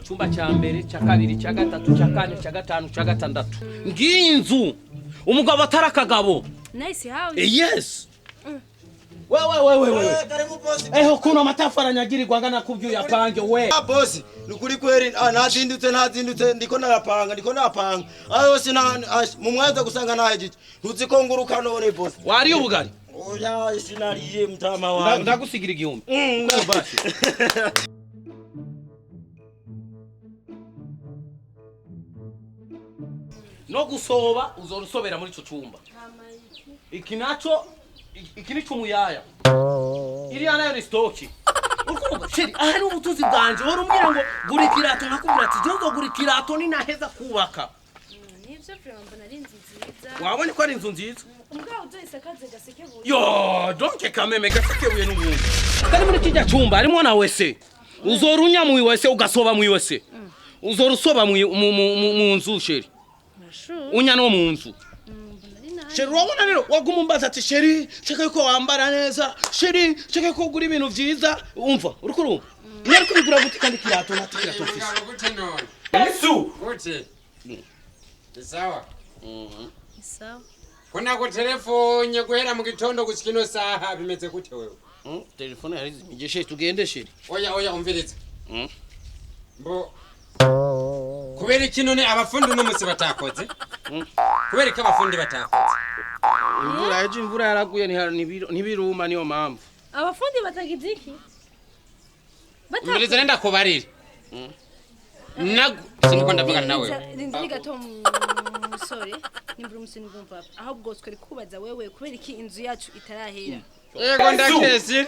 Chumba cha mbere cha kabiri cha gatatu cha kane cha gatanu cha gatandatu nginzu umugabo atarakagabo. Nice house. Yes. Wewe. Eho kuno matafara nyagirirwa ngana kubyo yapange we. Boss, nukuri kweri ntazindutse ndiko napanga. Ayo sina mumwaza gusanga naje. Ntuzi ko nguruka none boss. Wari ubugari. Oya sinariye mutama wangu. Ndagusigira igihumbi. Basi. No gusoba uzorusobera muri ico cumba. Iki naco iki ni cumuyaya. Iri ana stoki. Urukuba sheri ahari ubutuzi bwanje wari umbwira ngo gura ikirato nakubwira ati jozo gura ikirato ni naheza kubaka. Nivyo vraiment mbona ari inzu nziza. Wabone ko ari inzu nziza. Umugabo uzoyisakaze gasekebuye. Yo, donke kameme gasekebuye n'umuntu. Kari muri kijya cumba harimo na wese. Uzorunya mu wese ugasoba mu wese. Uzorusoba mu nzu sheri. Unya no mu nzu. Sheri urabona rero waguma umbaza ati sheri cheke ko wambara neza sheri cheke ko gura ibintu vyiza umva urukurumva nari kubigura guti kandi kirato natikirato fisi Yesu Kote Sawa Sawa Kuna ku telefone guhera mu gitondo gushikino saha bimeze gute wewe telefone yari ijeshe tugende sheri Oya umviriza Mbo Kubera kino ne abafundi no musi batakoze Kubera ko abafundi batakoze imvura yaraguye ntibiruma niyo mpamvu abafundi batagize iki Umviriza nenda kubarira Siniko ndavugana nawe Ndindi gato musore nimbura umusini bumva ahubwo twari kubaza wewe kubera iki inzu yacu itarahera Yego ndakezi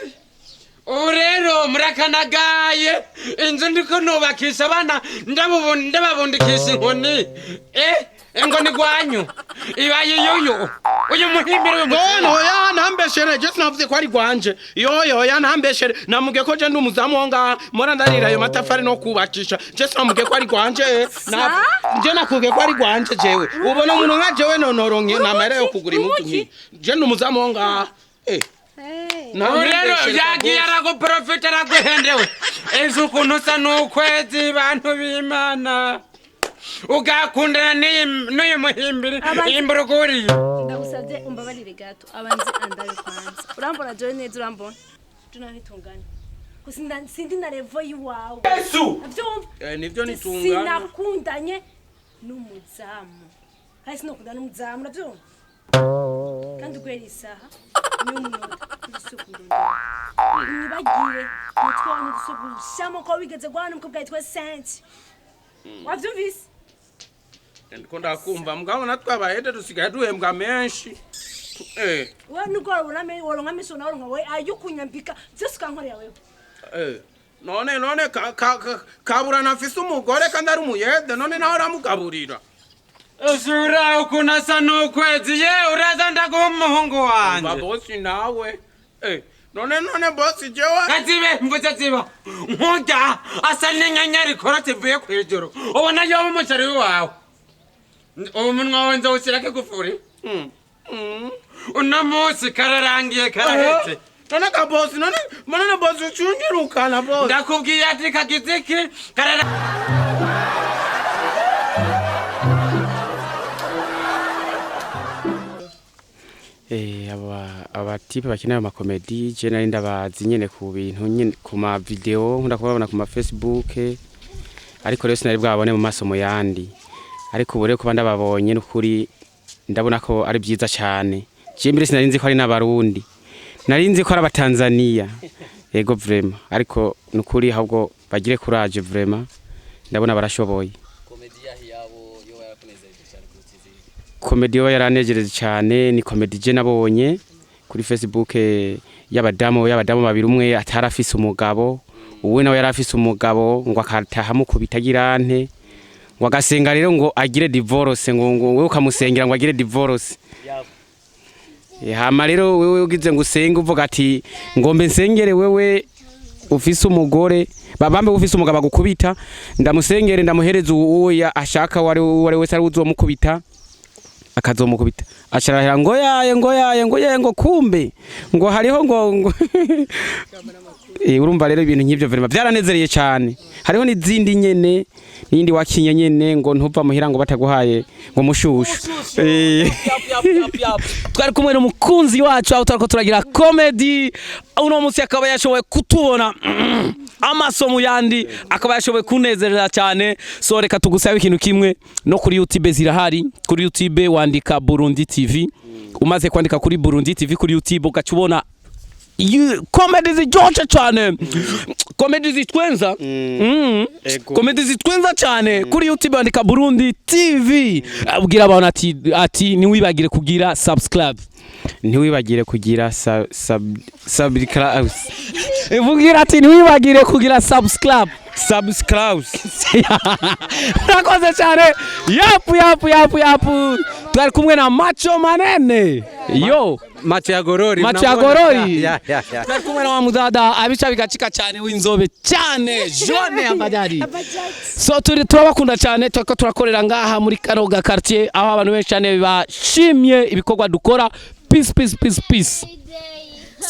Urero murakanagaye inzu ndiko nubakisha abana ndababundikisha inkoni ngo ni gwanyu ibaye yoyo uyu muhimbire no ya nambeshere je sinavuze ko ari gwanje yo ya nambeshere namuge ko je ndumuzamu wonga mora ndarira ayo matafari no kubakisha je sinamuge ko ari gwanje je nakuge ko ari gwanje jewe ubona umuntu nka jewe nonoronke namere yo kugura imuntu nki je ndumuzamu wonga Urero yagiye arago profeta araguhendewe ezo kunusa n'ukwezi bantu b'Imana ugakundana n'uyu muhimbiri imburuguri ndagusabye umbabarire gato abanze andaye kwanza urambona jewe neza urambona tunanitunganye kusinda sindi na level yiwawe Yesu nivyo nitungana sinakundanye n'umuzamu kandi sinokundana n'umuzamu navyo kandi kweri isaha n'umunota ndisukundana nibagire mutwana dusugushamo ko bigeze gwana mukobwa yitwa Saint wavyumvise ndiko ndakumva mugabo natwabahede dusigaye duhembwa menshi we nugora buname woronka miso na woronka we ayukunyambika byose kankorera wewe none kabura nafise umugore kandi ari umuyede none naho ramugaburira Usura ukunasa n'ukwezi ye uraza ndaguha umuhungu wanje bosi nawe none bosi jewe kazibe mvuze ziba nkuja asa n'inyenyeri korotse vuye kwijuru ubona yoba umucari wawe umunwa wenze usirake gufuri uno musi kararangiye karahetse none ka bosi none bosi ucungirukana bosi ndakubwiye ati kagiziki abatipe bakina ama comedy je nari ndabazi nyene ku bintu nyene ku ma video nkunda kubabona ku ma Facebook ariko rero sinari bwabone mu maso mu yandi ariko ubure kuba ndababonye n'ukuri ndabona ko ari byiza cyane je mbere sinari nzi ko ari n'abarundi nari nzi ko ari abatanzania yego vraiment ariko n'ukuri ahubwo bagire courage vraiment ndabona barashoboye komedi yo yaranejereje cyane ni komedi je nabonye kuri Facebook y'abadamu babiri umwe atarafise umugabo uwe nawe yarafise umugabo ngo akataha mu kubitagirante ngo agasenga rero ngo agire divorce ngo wewe ukamusengera ngo agire divorce. Hama rero wewe ugize ngo usenge uvuga ati ngombe nsengere wewe ufise umugore babambe ufise umugabo agukubita ndamusengere ndamuhereza uwo ashaka wari wese ari uzomukubita akazomukubita acharahira ngo yaye ngo kumbe ngo hariho ngo urumva rero ibintu nk'ivyo vraiment byaranezereye cyane. Hariho n'izindi nyene nindi wakinye nyene ngo ntuva muhira ngo bataguhaye ngo mushushu. Twari kumwe n'umukunzi wacu aho tarako turagira comedy uno munsi akaba yashoboye kutubona amasomo yandi akaba yashoboye kunezerera cyane. So reka tugusabe ikintu kimwe no kuri YouTube zirahari. Kuri YouTube wandika Burundi TV, umaze kwandika kuri Burundi TV kuri YouTube ukacubona comedy zijocha cyane, comedy zitwenza comedy zitwenza cyane. Kuri YouTube andika Burundi TV, abwira abantu ati niwibagire kugira subscribe, ntiwibagire kugira subscribe. Vugira ati niwibagire kugira subscribe. Nakoze cyane. Yapu twari kumwe na Macho Manene. Yo Macho ya Gorori. Twari kumwe na mudada abica bigacika cyane w'inzobe cyane Jone Abadari. So turabakunda cyane, turakorera ngaha muri kano ga quartier aho abantu benshi cyane bashimye ibikorwa dukora. Peace.